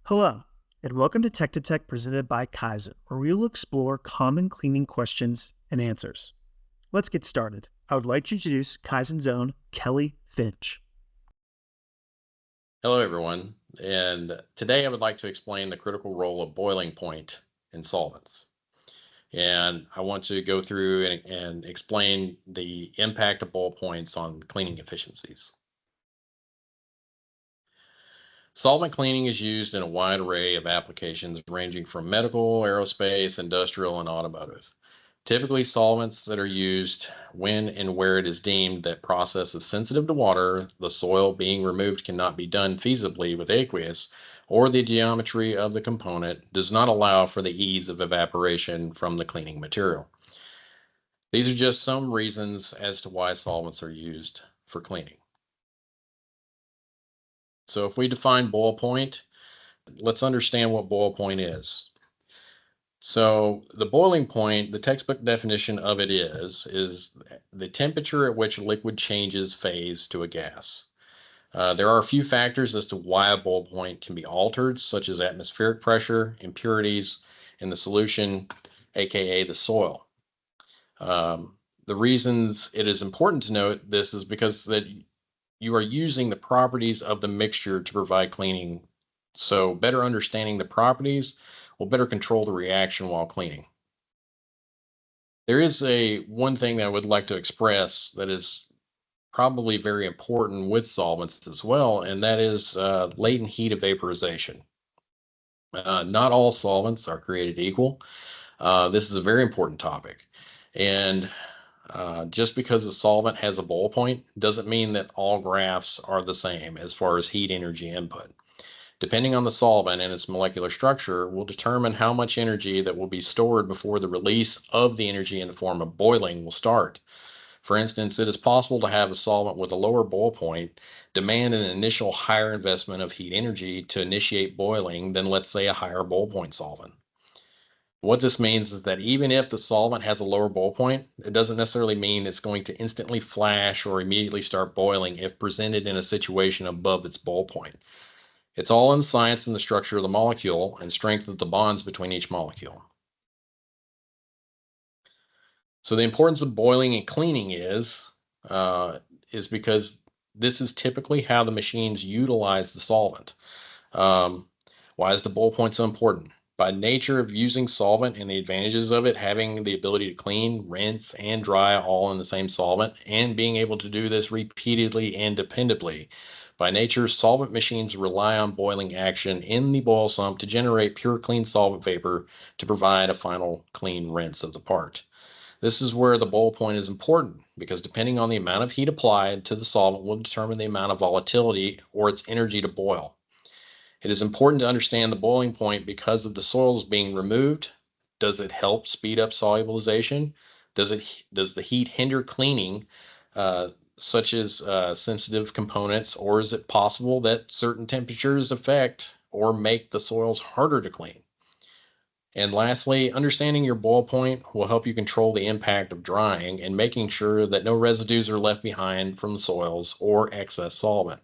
Hello, and welcome to Tech presented by KYZEN, where we will explore common cleaning questions and answers. Let's get started. I would like to introduce KYZEN's own Kelly Finch. Hello, everyone, and today I would like to explain the critical role of boiling point in solvents. And I want to go through and explain the impact of boil points on cleaning efficiencies. Solvent cleaning is used in a wide array of applications ranging from medical, aerospace, industrial, and automotive. Typically, solvents that are used when and where it is deemed that process is sensitive to water, the soil being removed cannot be done feasibly with aqueous, or the geometry of the component does not allow for the ease of evaporation from the cleaning material. These are just some reasons as to why solvents are used for cleaning. So if we define boil point, let's understand what boil point is. So the boiling point, the textbook definition of it is the temperature at which a liquid changes phase to a gas. There are a few factors as to why a boil point can be altered, such as atmospheric pressure, impurities in the solution, aka the soil. The reasons it is important to note this is because that you are using the properties of the mixture to provide cleaning. So better understanding the properties will better control the reaction while cleaning. There is one thing that I would like to express that is probably very important with solvents as well, and that is latent heat of vaporization. Not all solvents are created equal. This is a very important topic. And just because a solvent has a boil point doesn't mean that all graphs are the same as far as heat energy input. Depending on the solvent and its molecular structure will determine how much energy that will be stored before the release of the energy in the form of boiling will start. For instance, it is possible to have a solvent with a lower boil point demand an initial higher investment of heat energy to initiate boiling than, let's say, a higher boil point solvent. What this means is that even if the solvent has a lower boil point, it doesn't necessarily mean it's going to instantly flash or immediately start boiling if presented in a situation above its boil point. It's all in the science and the structure of the molecule and strength of the bonds between each molecule. So the importance of boiling and cleaning is because this is typically how the machines utilize the solvent. Um, why is the boil point so important? By nature of using solvent and the advantages of it, having the ability to clean, rinse, and dry all in the same solvent, and being able to do this repeatedly and dependably. By nature, solvent machines rely on boiling action in the boil sump to generate pure clean solvent vapor to provide a final clean rinse of the part. This is where the boil point is important because depending on the amount of heat applied to the solvent will determine the amount of volatility or its energy to boil. It is important to understand the boiling point because of the soils being removed. Does it help speed up solubilization? Does the heat hinder cleaning, uh, such as sensitive components, or is it possible that certain temperatures affect or make the soils harder to clean? And lastly, understanding your boil point will help you control the impact of drying and making sure that no residues are left behind from the soils or excess solvent.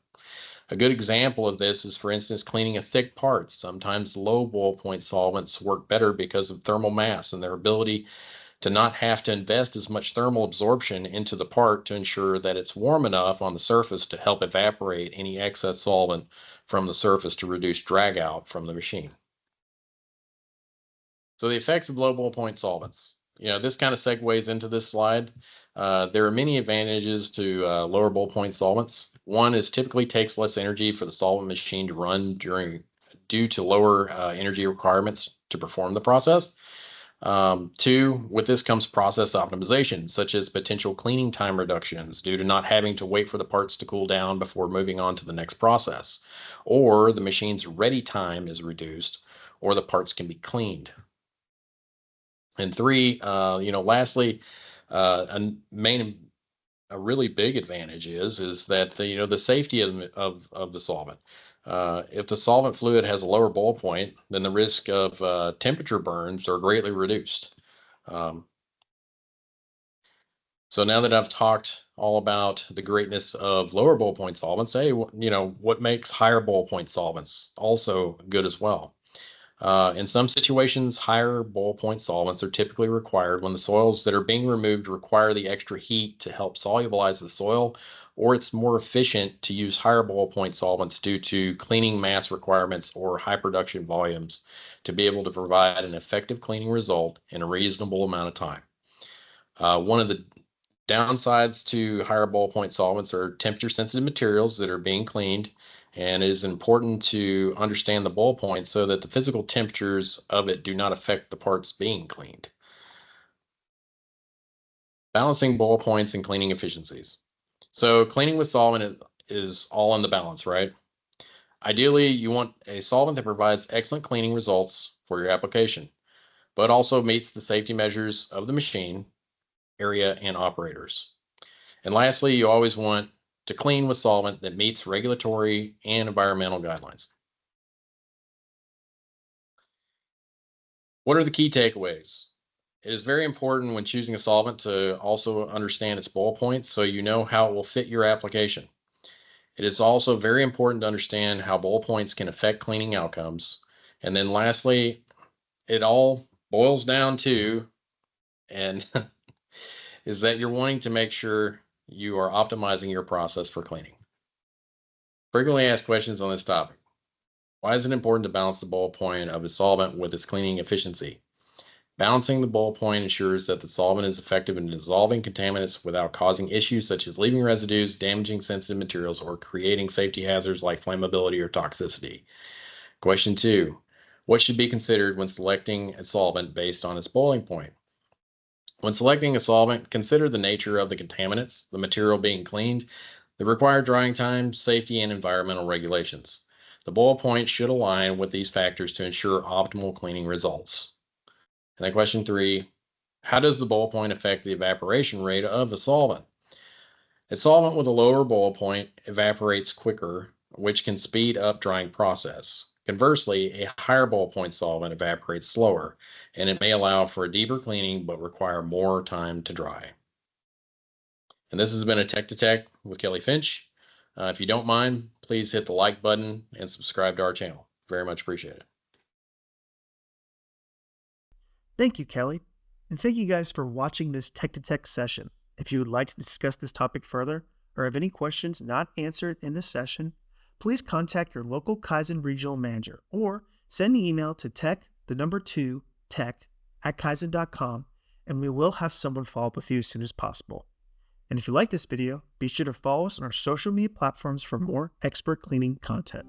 A good example of this is, for instance, cleaning a thick part. Sometimes low boil point solvents work better because of thermal mass and their ability to not have to invest as much thermal absorption into the part to ensure that it's warm enough on the surface to help evaporate any excess solvent from the surface to reduce drag out from the machine. So the effects of low boil point solvents. This kind of segues into this slide. There are many advantages to lower boil point solvents. One is typically takes less energy for the solvent machine to run due to lower energy requirements to perform the process. Two, with this comes process optimization, such as potential cleaning time reductions due to not having to wait for the parts to cool down before moving on to the next process. Or the machine's ready time is reduced, or the parts can be cleaned. And three, lastly, a really big advantage is that the safety of the solvent. If the solvent fluid has a lower boil point, then the risk of temperature burns are greatly reduced. Um, So now that I've talked all about the greatness of lower boil point solvents, hey, what makes higher boil point solvents also good as well? In some situations, higher boil point solvents are typically required when the soils that are being removed require the extra heat to help solubilize the soil, or it's more efficient to use higher boil point solvents due to cleaning mass requirements or high production volumes to be able to provide an effective cleaning result in a reasonable amount of time. One of the downsides to higher boil point solvents are temperature sensitive materials that are being cleaned, and it is important to understand the boil point so that the physical temperatures of it do not affect the parts being cleaned. Balancing boil points and cleaning efficiencies. So, cleaning with solvent is all in the balance, right? Ideally, you want a solvent that provides excellent cleaning results for your application, but also meets the safety measures of the machine, area, and operators. And lastly, you always want to clean with solvent that meets regulatory and environmental guidelines. What are the key takeaways? It is very important when choosing a solvent to also understand its boil points so you know how it will fit your application. It is also very important to understand how boil points can affect cleaning outcomes. And then lastly, it all boils down to, and is that you're wanting to make sure you are optimizing your process for cleaning. Frequently asked questions on this topic. Why is it important to balance the boil point of a solvent with its cleaning efficiency? Balancing the boil point ensures that the solvent is effective in dissolving contaminants without causing issues such as leaving residues, damaging sensitive materials, or creating safety hazards like flammability or toxicity. Question 2. What should be considered when selecting a solvent based on its boiling point? When selecting a solvent, consider the nature of the contaminants, the material being cleaned, the required drying time, safety, and environmental regulations. The boil point should align with these factors to ensure optimal cleaning results. And then question 3, how does the boil point affect the evaporation rate of a solvent? A solvent with a lower boil point evaporates quicker, which can speed up drying process. Conversely, a higher boil point solvent evaporates slower, and it may allow for a deeper cleaning but require more time to dry. And this has been a Tech to Tech with Kelly Finch. If you don't mind, please hit the like button and subscribe to our channel. Very much appreciate it. Thank you, Kelly. And thank you guys for watching this Tech to Tech session. If you would like to discuss this topic further or have any questions not answered in this session, please contact your local KYZEN regional manager or send an email to tech@KYZEN.com and we will have someone follow up with you as soon as possible. And if you like this video, be sure to follow us on our social media platforms for more expert cleaning content.